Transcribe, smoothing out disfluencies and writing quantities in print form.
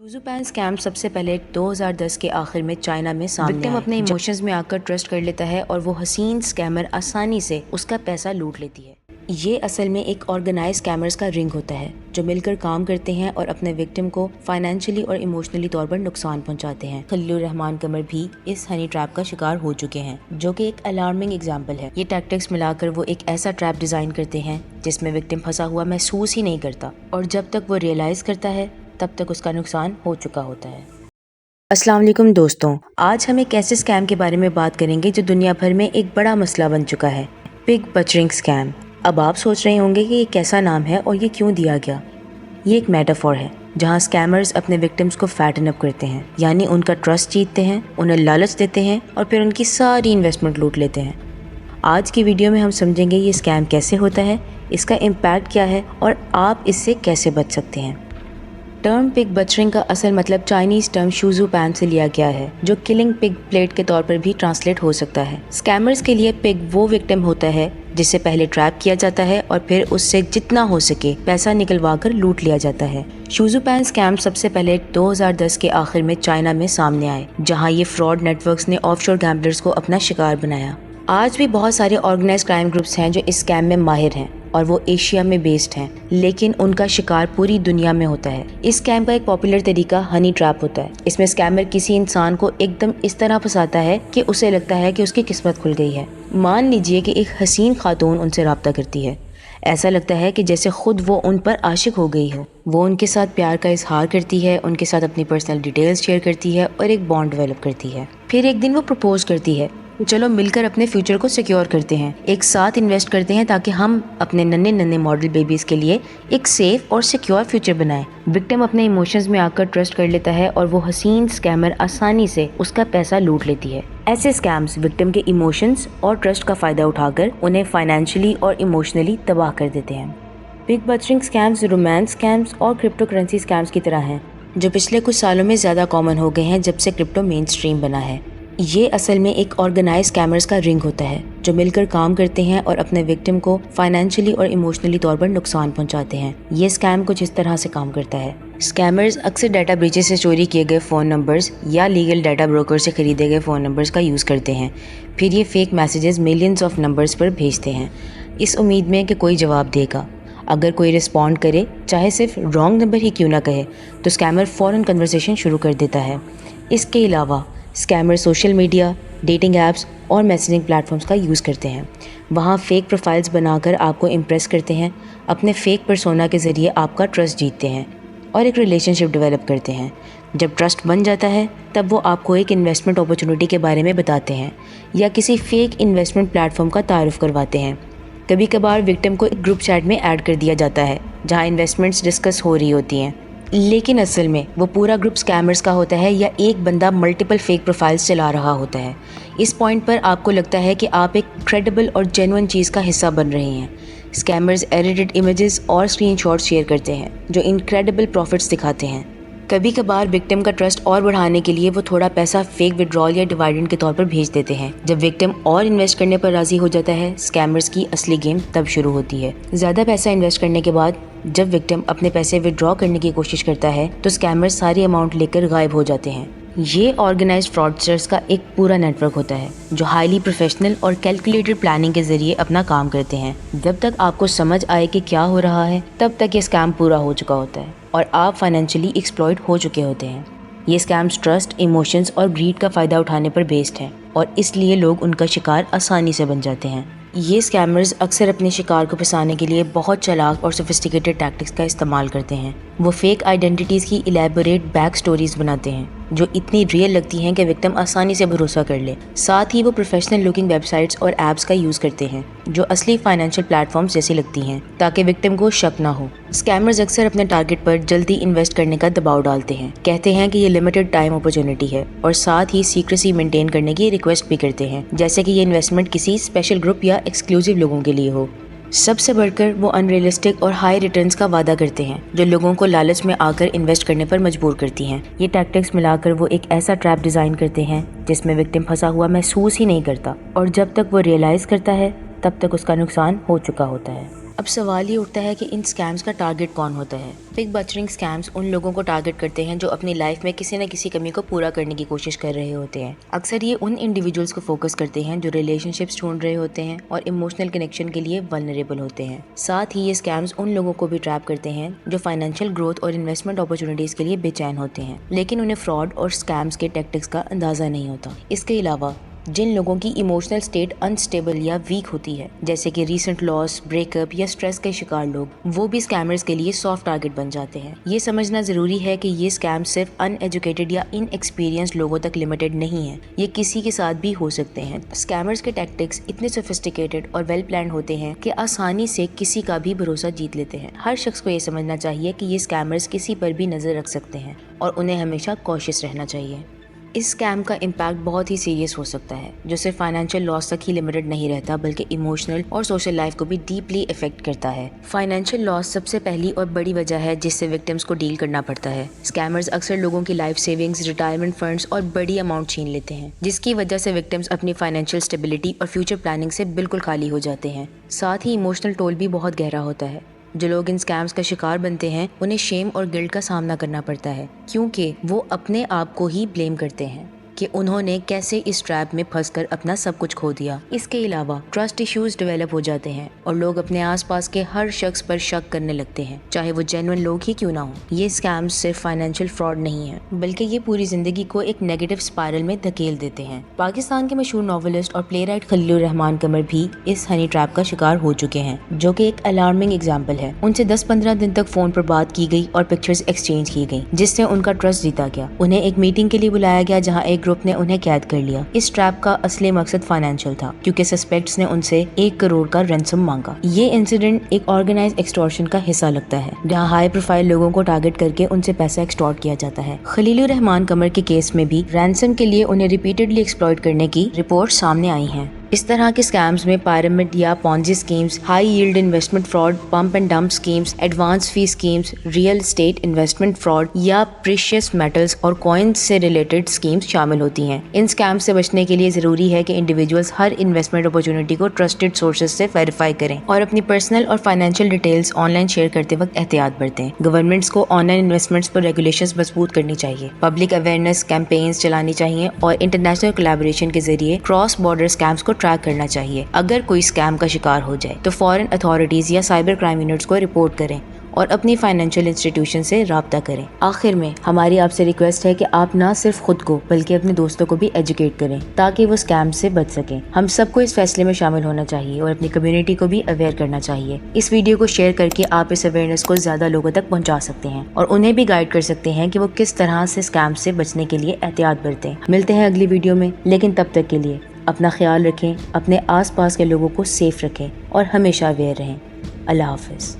यूज़ुपैन scam सबसे पहले 2010 के आखिर में चाइना में सामने विक्टिम अपने इमोशंस में आकर ट्रस्ट कर लेता है और वो हसीन स्कैमर आसानी से उसका पैसा लूट लेती है। ये असल में एक ऑर्गेनाइज स्कैमर्स का रिंग होता है जो मिलकर काम करते हैं और अपने विक्टिम को फाइनेंशियली और इमोशनली तौर पर नुकसान पहुंचाते हैं। खलीलुर रहमान कमर भी इस हनी ट्रैप का शिकार हो चुके हैं, जो कि एक अलार्मिंग एग्जाम्पल है। ये टैक्टिक्स मिलाकर वो एक ऐसा ट्रैप डिजाइन करते हैं जिसमें विक्टिम फंसा हुआ महसूस ही नहीं करता और जब तक वो रियलाइज करता है तब तक उसका नुकसान हो चुका होता है। अस्सलाम वालेकुम दोस्तों, आज हम एक ऐसे स्कैम के बारे में बात करेंगे जो दुनिया भर में एक बड़ा मसला बन चुका है, पिग बचरिंग स्कैम। अब आप सोच रहे होंगे कि ये कैसा नाम है और ये क्यों दिया गया। ये एक मेटाफोर है जहाँ स्कैमर्स अपने विक्टिम्स को फैटन अप करते हैं, यानी उनका ट्रस्ट जीतते हैं, उन्हें लालच देते हैं और फिर उनकी सारी इन्वेस्टमेंट लूट लेते हैं। आज की वीडियो में हम समझेंगे ये स्कैम कैसे होता है, इसका इम्पैक्ट क्या है और आप इससे कैसे बच सकते हैं। टर्म पिग बचरिंग का असल मतलब चाइनीज टर्म यूज़ुपैन से लिया गया है, जो किलिंग पिग प्लेट के तौर पर भी ट्रांसलेट हो सकता है। स्कैमर्स के लिए पिग वो विक्टिम होता है जिसे पहले ट्रैप किया जाता है और फिर उससे जितना हो सके पैसा निकलवा कर लूट लिया जाता है। यूज़ुपैन स्कैम सबसे पहले 2010 के आखिर में चाइना में सामने आए, जहां ये फ्रॉड नेटवर्क्स ने ऑफशोर गैम्बलर्स को अपना शिकार बनाया। आज भी बहुत सारे ऑर्गेनाइज्ड क्राइम ग्रुप्स हैं जो इस स्कैम में माहिर हैं और वो एशिया में बेस्ड हैं, लेकिन उनका शिकार पूरी दुनिया में होता है। इस स्कैम का एक पॉपुलर तरीका हनी ट्रैप होता है। इसमें स्कैमर किसी इंसान को एकदम इस तरह फंसाता है कि उसे लगता है कि उसकी किस्मत खुल गई है। मान लीजिए कि एक हसीन खातून उनसे रब्ता करती है। ऐसा लगता है कि जैसे खुद वो उन पर आशिक हो गई हो। वो उनके साथ प्यार का इजहार करती है, उनके साथ अपनी पर्सनल डिटेल्स शेयर करती है और एक बॉन्ड डेवलप करती है। फिर एक दिन वो प्रपोज करती है, चलो मिलकर अपने फ्यूचर को सिक्योर करते हैं, एक साथ इन्वेस्ट करते हैं ताकि हम अपने नन्हे नन्हे मॉडल बेबीज के लिए एक सेफ और सिक्योर फ्यूचर बनाएं। विक्टिम अपने इमोशंस में आकर ट्रस्ट कर लेता है और वो हसीन स्कैमर आसानी से उसका पैसा लूट लेती है। ऐसे स्कैम्स विक्टिम के इमोशंस और ट्रस्ट का फायदा उठाकर उन्हें फाइनेंशियली और इमोशनली तबाह कर देते हैं। पिग बचरिंग स्कैम्स रोमांस स्कैम्स और क्रिप्टो करेंसी स्कैम्स की तरह हैं, जो पिछले कुछ सालों में ज़्यादा कॉमन हो गए हैं जब से क्रिप्टो मेन स्ट्रीम बना है। ये असल में एक ऑर्गेनाइज स्कैमर्स का रिंग होता है जो मिलकर काम करते हैं और अपने विक्टिम को फाइनेंशियली और इमोशनली तौर पर नुकसान पहुंचाते हैं। ये स्कैम कुछ इस तरह से काम करता है। स्कैमर्स अक्सर डाटा ब्रीचेस से चोरी किए गए फ़ोन नंबर्स या लीगल डाटा ब्रोकर से खरीदे गए फ़ोन नंबर्स का यूज़ करते हैं। फिर ये fake messages millions of numbers पर भेजते हैं, इस उम्मीद में कि कोई जवाब देगा। अगर कोई रिस्पॉन्ड करे, चाहे सिर्फ रॉन्ग नंबर ही क्यों ना कहे, तो स्कैमर फ़ौरन कन्वर्सेशन शुरू कर देता है। इसके अलावा scammer social media, dating apps और मैसेजिंग प्लेटफॉर्म्स का यूज़ करते हैं। वहाँ फेक प्रोफाइल्स बनाकर आपको इम्प्रेस करते हैं, अपने फेक पर्सोना के ज़रिए आपका ट्रस्ट जीतते हैं और एक रिलेशनशिप डेवलप करते हैं। जब ट्रस्ट बन जाता है तब वो आपको एक इन्वेस्टमेंट अपॉर्चुनिटी के बारे में बताते हैं या किसी फेक इन्वेस्टमेंट प्लेटफॉर्म का तारुफ करवाते हैं। कभी कभार विक्टिम को एक ग्रुप चैट में ऐड कर दिया जाता है जहाँ इन्वेस्टमेंट्स डिस्कस हो रही होती हैं, लेकिन असल में वो पूरा ग्रुप स्कैमर्स का होता है या एक बंदा मल्टीपल फेक प्रोफाइल्स चला रहा होता है। इस पॉइंट पर आपको लगता है कि आप एक क्रेडिबल और जेन्युइन चीज़ का हिस्सा बन रहे हैं। स्कैमर्स एडिटेड इमेजेस और स्क्रीनशॉट्स शेयर करते हैं जो इनक्रेडिबल प्रॉफिट्स दिखाते हैं। कभी कभार विक्टिम का ट्रस्ट और बढ़ाने के लिए वो थोड़ा पैसा फेक विड्रॉल या डिविडेंड के तौर पर भेज देते हैं। जब विक्टिम और इन्वेस्ट करने पर राजी हो जाता है, स्कैमर्स की असली गेम तब शुरू होती है। ज़्यादा पैसा इन्वेस्ट करने के बाद जब विक्टिम अपने पैसे विड्रॉ करने की कोशिश करता है तो स्कैमर्स सारी अमाउंट लेकर गायब हो जाते हैं। ये ऑर्गेनाइज्ड फ्रॉडस्टर्स का एक पूरा नेटवर्क होता है जो हाईली प्रोफेशनल और कैलकुलेटेड प्लानिंग के जरिए अपना काम करते हैं। जब तक आपको समझ आए कि क्या हो रहा है, तब तक ये स्कैम पूरा हो चुका होता है और आप फाइनेंशियली एक्सप्लॉइट हो चुके होते हैं। ये स्कैम्स ट्रस्ट, इमोशंस और ग्रीड का फ़ायदा उठाने पर बेस्ड हैं और इसलिए लोग उनका शिकार आसानी से बन जाते हैं। ये स्कैमर्स अक्सर अपने शिकार को फंसाने के लिए बहुत चालाक और सोफिस्टिकेटेड टैक्टिक्स का इस्तेमाल करते हैं। वो फेक आइडेंटिटीज़ की इलेबोरेट बैक स्टोरीज बनाते हैं जो इतनी रियल लगती हैं कि विक्टिम आसानी से भरोसा कर ले। साथ ही वो प्रोफेशनल लुकिंग वेबसाइट्स और ऐप्स का यूज़ करते हैं जो असली फाइनेंशियल प्लेटफॉर्म्स जैसी लगती हैं ताकि विक्टिम को शक ना हो। स्कैमर्स अक्सर अपने टारगेट पर जल्दी इन्वेस्ट करने का दबाव डालते हैं, कहते हैं कि ये लिमिटेड टाइम अपॉर्चुनिटी है और साथ ही सीक्रेसी मेंटेन करने की रिक्वेस्ट भी करते हैं, जैसे कि ये इन्वेस्टमेंट किसी स्पेशल ग्रुप या एक्सक्लूसिव लोगों के लिए हो। सबसे बढ़कर वो अनरियलिस्टिक और हाई रिटर्न्स का वादा करते हैं जो लोगों को लालच में आकर इन्वेस्ट करने पर मजबूर करती हैं। ये टैक्टिक्स मिलाकर वो एक ऐसा ट्रैप डिज़ाइन करते हैं जिसमें विक्टिम फंसा हुआ महसूस ही नहीं करता और जब तक वो रियलाइज़ करता है तब तक उसका नुकसान हो चुका होता है। اب سوال یہ اٹھتا ہے کہ ان اسکیمز کا ٹارگٹ کون ہوتا ہے؟ پگ بچرنگ اسکیمز ان لوگوں کو ٹارگٹ کرتے ہیں جو اپنی لائف میں کسی نہ کسی کمی کو پورا کرنے کی کوشش کر رہے ہوتے ہیں. اکثر یہ ان انڈیویجولز کو فوکس کرتے ہیں جو ریلیشن شپس ڈھونڈ رہے ہوتے ہیں اور ایموشنل کنیکشن کے لیے ولنریبل ہوتے ہیں. ساتھ ہی یہ اسکیمز ان لوگوں کو بھی ٹریپ کرتے ہیں جو فائنینشیل گروتھ اور انویسٹمنٹ اپرچونیٹیز کے لیے بے چین ہوتے ہیں لیکن انہیں فراڈ اور اسکیمز کے ٹیکٹکس کا اندازہ نہیں ہوتا. اس کے علاوہ جن لوگوں کی ایموشنل سٹیٹ انسٹیبل یا ویک ہوتی ہے جیسے کہ ریسنٹ لاس، بریک اپ یا سٹریس کے شکار لوگ، وہ بھی اسکیمرز کے لیے سافٹ ٹارگٹ بن جاتے ہیں. یہ سمجھنا ضروری ہے کہ یہ اسکیم صرف ان ایجوکیٹڈ یا ان ایکسپیرینسڈ لوگوں تک لمیٹڈ نہیں ہے، یہ کسی کے ساتھ بھی ہو سکتے ہیں. اسکیمرز کے ٹیکٹکس اتنے سوفسٹیکیٹڈ اور ویل پلانڈ ہوتے ہیں کہ آسانی سے کسی کا بھی بھروسہ جیت لیتے ہیں. ہر شخص کو یہ سمجھنا چاہیے کہ یہ اسکیمرز کسی پر بھی نظر رکھ سکتے ہیں اور انہیں ہمیشہ کوشش رہنا چاہیے. اس اسکیم کا امپیکٹ بہت ہی سیریس ہو سکتا ہے جو صرف فائنینشیل لاس تک ہی لمیٹڈ نہیں رہتا بلکہ ایموشنل اور سوشل لائف کو بھی ڈیپلی افیکٹ کرتا ہے. فائنینشیل لاس سب سے پہلی اور بڑی وجہ ہے جس سے وکٹمز کو ڈیل کرنا پڑتا ہے. اسکیمرز اکثر لوگوں کی لائف سیونگز، ریٹائرمنٹ فنڈز اور بڑی اماؤنٹ چھین لیتے ہیں جس کی وجہ سے وکٹمز اپنی فائنینشیل اسٹیبلٹی اور فیوچر پلاننگ سے بالکل خالی ہو جاتے ہیں. ساتھ ہی ایموشنل ٹول بھی بہت گہرا ہوتا ہے. جو لوگ ان اسکیمز کا شکار بنتے ہیں انہیں شیم اور گلٹ کا سامنا کرنا پڑتا ہے کیونکہ وہ اپنے آپ کو ہی بلیم کرتے ہیں کہ انہوں نے کیسے اس ٹریپ میں پھنس کر اپنا سب کچھ کھو دیا. اس کے علاوہ ٹرسٹ ایشوز ڈیولپ ہو جاتے ہیں اور لوگ اپنے آس پاس کے ہر شخص پر شک کرنے لگتے ہیں چاہے وہ جینوئن لوگ ہی کیوں نہ ہوں. یہ اسکیمز صرف فائنینشیل فراڈ نہیں ہیں بلکہ یہ پوری زندگی کو ایک نیگیٹو اسپائرل میں دھکیل دیتے ہیں. پاکستان کے مشہور ناولسٹ اور پلے رائٹ خلیل الرحمان قمر بھی اس ہنی ٹریپ کا شکار ہو چکے ہیں جو کہ ایک الارمنگ ایگزامپل ہے. ان سے 10-15 دن تک فون پر بات کی گئی اور پکچرز ایکسچینج کی گئی جس سے ان کا ٹرسٹ جیتا گیا. انہیں ایک میٹنگ کے لیے بلایا گیا جہاں ایک گروپ نے انہیں قید کر لیا. اس ٹریپ کا اصلی مقصد فائنینشیل تھا کیونکہ سسپیکٹس نے ان سے 1 کروڑ کا رینسم مانگا. یہ انسیڈنٹ ایک آرگنائز ایکسٹورشن کا حصہ لگتا ہے جہاں ہائی پروفائل لوگوں کو ٹارگٹ کر کے ان سے پیسہ ایکسٹورٹ کیا جاتا ہے. خلیل الرحمان قمر کے کیس میں بھی رینسم کے لیے انہیں ریپیٹڈلی ایکسپلائٹ کرنے کی رپورٹ سامنے آئی ہیں. اس طرح کے اسکیمز میں پیرامڈ یا Ponzi schemes, high yield investment fraud, pump and dump schemes, advance fee schemes, real estate investment fraud یا پریشیس میٹلز اور کوائنز سے ریلیٹڈ اسکیمز شامل ہوتی ہیں. ان اسکیمز سے بچنے کے لیے ضروری ہے کہ انڈیویجولز ہر انویسٹمنٹ اپرچونٹی کو ٹرسٹڈ سورسز سے ویریفائی کریں اور اپنی پرسنل اور financial details on line share کرتے وقت احتیاط برتیں. گورنمنٹس کو on line investments per regulations مضبوط کرنی چاہیے، پبلک اویئرنیس کیمپینز چلانی چاہیے اور انٹرنیشنل کولیبوریشن کے ذریعے کراس بارڈر اسکیمز کو ٹریک کرنا چاہیے. اگر کوئی اسکیم کا شکار ہو جائے تو فوراً اتھارٹیز یا سائبر کرائم یونٹس کو رپورٹ کریں اور اپنی فائنینشیل انسٹیٹیوشن سے رابطہ کریں. آخر میں ہماری آپ سے ریکویسٹ ہے کہ آپ نہ صرف خود کو بلکہ اپنے دوستوں کو بھی ایجوکیٹ کریں تاکہ وہ اسکیم سے بچ سکیں. ہم سب کو اس فیصلے میں شامل ہونا چاہیے اور اپنی کمیونٹی کو بھی اویئر کرنا چاہیے. اس ویڈیو کو شیئر کر کے آپ اس اویئرنیس کو زیادہ لوگوں تک پہنچا سکتے ہیں اور انہیں بھی گائیڈ کر سکتے ہیں کہ وہ کس طرح سے اسکیم سے بچنے کے لیے احتیاط برتیں. ملتے ہیں اگلی ویڈیو میں، لیکن تب تک کے لیے اپنا خیال رکھیں، اپنے آس پاس کے لوگوں کو سیف رکھیں اور ہمیشہ اویئر رہیں. اللہ حافظ.